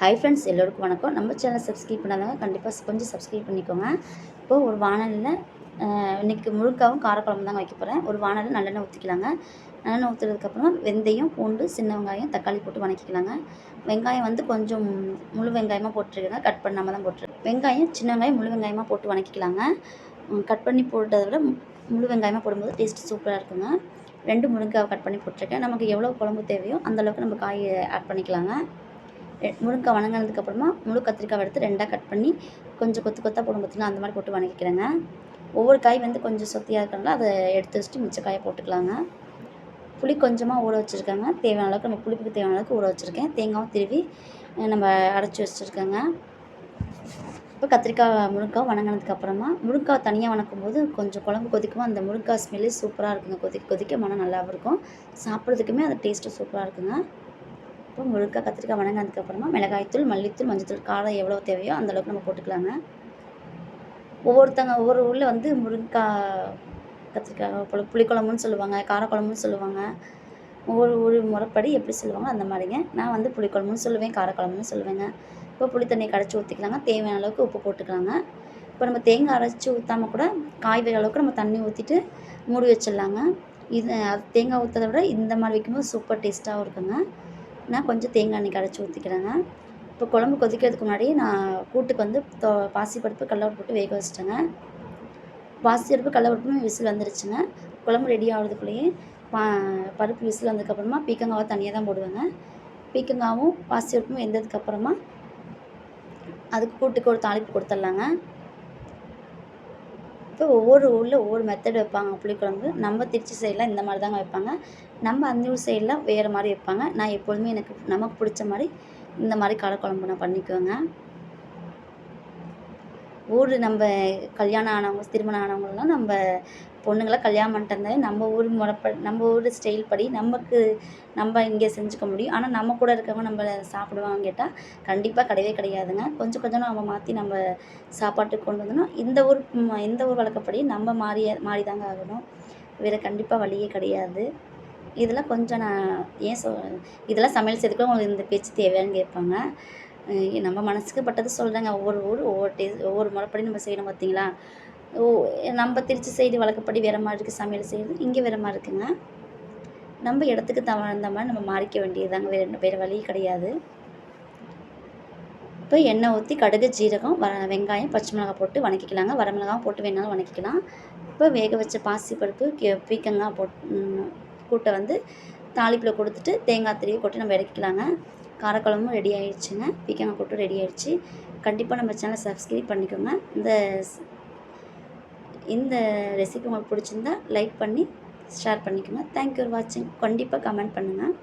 Hi friends, எல்லோருக்கும் வணக்கம். நம்ம சேனல் சப்ஸ்கிரைப் பண்ணாதவங்க கண்டிப்பாக கொஞ்சம் சப்ஸ்கிரைப் பண்ணிக்கோங்க. இப்போது ஒரு வானலில் இன்றைக்கி முழுக்காவும் காரக்குழம்பு தாங்க வைக்க போகிறேன். ஒரு வானலில் நல்லெண்ணெய் ஊற்றிக்கலாங்க. நல்லெண்ணெய் ஊற்றுறதுக்கப்புறம் வெந்தயம், பூண்டு, சின்ன வெங்காயம், தக்காளி போட்டு வதக்கிக்கலாங்க. வெங்காயம் வந்து கொஞ்சம் முழு வெங்காயமாக போட்டுருக்கேங்க, கட் பண்ணாமல் தான் போட்டுருக்கேன். வெங்காயம் சின்ன வெங்காயம் முழு வெங்காயமாக போட்டு வதக்கிக்கலாங்க. கட் பண்ணி போட்டதை விட முழு வெங்காயமாக போடும்போது டேஸ்ட்டு சூப்பராக இருக்குங்க. 2 முருங்கைக்காவை கட் பண்ணி போட்டிருக்கேன். நமக்கு எவ்வளோ குழம்பு தேவையோ அந்தளவுக்கு நம்ம காயை ஆட் பண்ணிக்கலாங்க. முருங்கைக்காய் வதங்கினதுக்கப்புறமா முழு கத்திரிக்காய் எடுத்து 2ஆக கட் பண்ணி கொஞ்சம் கொத்து கொத்தாக போடும் பார்த்திங்கன்னா அந்த மாதிரி போட்டு வதக்கிக்கிறேங்க. ஒவ்வொரு காய் வந்து கொஞ்சம் சொத்தியாக இருக்கிறனால அதை எடுத்து வச்சுட்டு மிச்ச காயை போட்டுக்கலாங்க. புளி கொஞ்சமாக ஊற வச்சுருக்கேங்க. தேவையான அளவுக்கு நம்ம புளிப்புக்கு தேவையான அளவுக்கு ஊற வச்சுருக்கேன். தேங்காயும் திருவி நம்ம அரைச்சி வச்சுருக்கேங்க. இப்போ கத்திரிக்காய் முருங்கைக்காய் வதங்கினதுக்கப்புறமா முருங்கைக்காய் தனியாக வதக்கும்போது கொஞ்சம் குழம்பு கொதிக்கும். அந்த முருங்கைக்காய் ஸ்மெல்லு சூப்பராக இருக்குங்க. கொதிக்க கொதிக்க மனம் நல்லாவும் இருக்கும். சாப்பிட்றதுக்குமே அது டேஸ்ட்டு சூப்பராக இருக்குங்க. இப்போ முழுக்க கத்திரிக்காய் வதங்கினதுக்கப்புறமா மிளகாய்த்தூள், மல்லித்தூள், மஞ்சத்தூள் காரம் எவ்வளோ தேவையோ அந்தளவுக்கு நம்ம போட்டுக்கலாங்க. ஒவ்வொரு ஊரில் வந்து முருங்கைக்காய் கத்திரிக்காய் புளிக்குழம்புன்னு சொல்லுவாங்க, காரக்குழம்புன்னு சொல்லுவாங்க. ஒவ்வொரு ஊர் முறைப்படி எப்படி சொல்லுவாங்க அந்த மாதிரிங்க. நான் வந்து புளிக்குழம்புன்னு சொல்லுவேன், காரக்குழம்புன்னு சொல்லுவேங்க. இப்போ புளி தண்ணியை கரைச்சி ஊற்றிக்கலாங்க. தேவையான அளவுக்கு உப்பு போட்டுக்கலாங்க. இப்போ நம்ம தேங்காய் அரைச்சி ஊற்றாமல் கூட காய் வேகிற அளவுக்கு நம்ம தண்ணி ஊற்றிட்டு மூடி வச்சிடலாங்க. தேங்காய் ஊற்றதை விட இந்த மாதிரி வைக்கும்போது சூப்பர் டேஸ்ட்டாகவும் இருக்குங்க. நான் கொஞ்சம் தேங்காய் எண்ணெய் கரைச்சி ஊற்றிக்கிறேங்க. இப்போ குழம்பு கொதிக்கிறதுக்கு முன்னாடி நான் கூட்டுக்கு வந்து பாசிப்பருப்பு, கடலப்பருப்பு போட்டு வேக வச்சிட்டேங்க. பாசிப்பருப்பு, கடலப்பருப்பும் விசில் வந்துருச்சுங்க. குழம்பு ரெடி ஆகிறதுக்குள்ளேயே பருப்பு விசில் வந்ததுக்கப்புறமா பீக்கங்காவை தனியாக தான் போடுவேங்க. பீக்கங்காவும் பாசிப்பருப்பும் வெந்ததுக்கப்புறமா அதுக்கு கூட்டுக்கு ஒரு தாளிப்பு கொடுத்துட்லாங்க. இப்போ ஒவ்வொரு ஊரில் ஒவ்வொரு மெத்தட் வைப்பாங்க புளிக்குழம்பு. நம்ம திருச்சி சைடில் இந்த மாதிரி தாங்க வைப்பாங்க. நம்ம அந்த ஊர் சைடில் வேறு மாதிரி வைப்பாங்க. நான் எப்பொழுதுமே நமக்கு பிடிச்ச மாதிரி இந்த மாதிரி காரக்குழம்பு நான் பண்ணிக்குவேங்க. நம்ம கல்யாணம் ஆனவங்க, திருமணம் ஆனவங்கலாம் நம்ம பொண்ணுங்களை கல்யாணம் பண்ணிட்டு இருந்தாலே நம்ம ஊர் நம்ம ஊர் ஸ்டைல் படி நம்ம இங்கே செஞ்சுக்க முடியும். ஆனால் நம்ம கூட இருக்கவங்க நம்மள சாப்பிடுவாங்கன்னு கேட்டால் கண்டிப்பாக கிடையவே கிடையாதுங்க. கொஞ்சம் கொஞ்சம் நம்ம மாற்றி நம்ம சாப்பாட்டுக்கு கொண்டு வந்தோம்னா இந்த ஊர் வழக்கப்படி நம்ம மாறி தாங்க ஆகணும். வேறு கண்டிப்பாக வழியே கிடையாது. இதெல்லாம் கொஞ்சம் நான் இதெல்லாம் சமையல் செய்யறதுக்கு உங்களுக்கு இந்த பேச்சு தேவையான்னு கேட்பாங்க. நம்ம மனசுக்கு பட்டது சொல்கிறேங்க. ஒவ்வொரு ஊர் ஒவ்வொரு முறைப்படி நம்ம செய்யணும் பார்த்தீங்களா? நம்ம திருச்சி சைடு வழக்கப்படி வேறு மாதிரி இருக்குது சமையல் செய்கிறது, இங்கே வேறு மாதிரி இருக்குங்க. நம்ம இடத்துக்கு தகுந்த மாதிரி நம்ம மாறிக்க வேண்டியதுதாங்க. வேறு வழி கிடையாது. இப்போ எண்ணெய் ஊற்றி கடுகு, ஜீரகம், வெங்காயம், பச்சை மிளகாய் போட்டு வதக்கிக்கலாங்க. வரமிளகாவும் போட்டு வேணாலும் வதக்கிக்கலாம். இப்போ வேக வச்ச பாசிப்பருப்பு, பீக்கங்காய் கூட்டை வந்து தாளிப்பில் கொடுத்துட்டு தேங்காய் திருவி கொட்டி நம்ம இறக்கிக்கலாங்க. காரக்குழம்பும் ரெடி ஆகிடுச்சுங்க. பீக்கங்காய் கூட்டும் ரெடி ஆகிடுச்சு. கண்டிப்பாக நம்ம சேனலை சப்ஸ்கிரைப் பண்ணிக்கோங்க. இந்த ரெசிபி உங்களுக்கு பிடிச்சிருந்தா லைக் பண்ணி ஷேர் பண்ணிக்கோங்க. தேங்க்யூ ஃபார் வாட்சிங். கண்டிப்பாக கமெண்ட் பண்ணுங்கள்.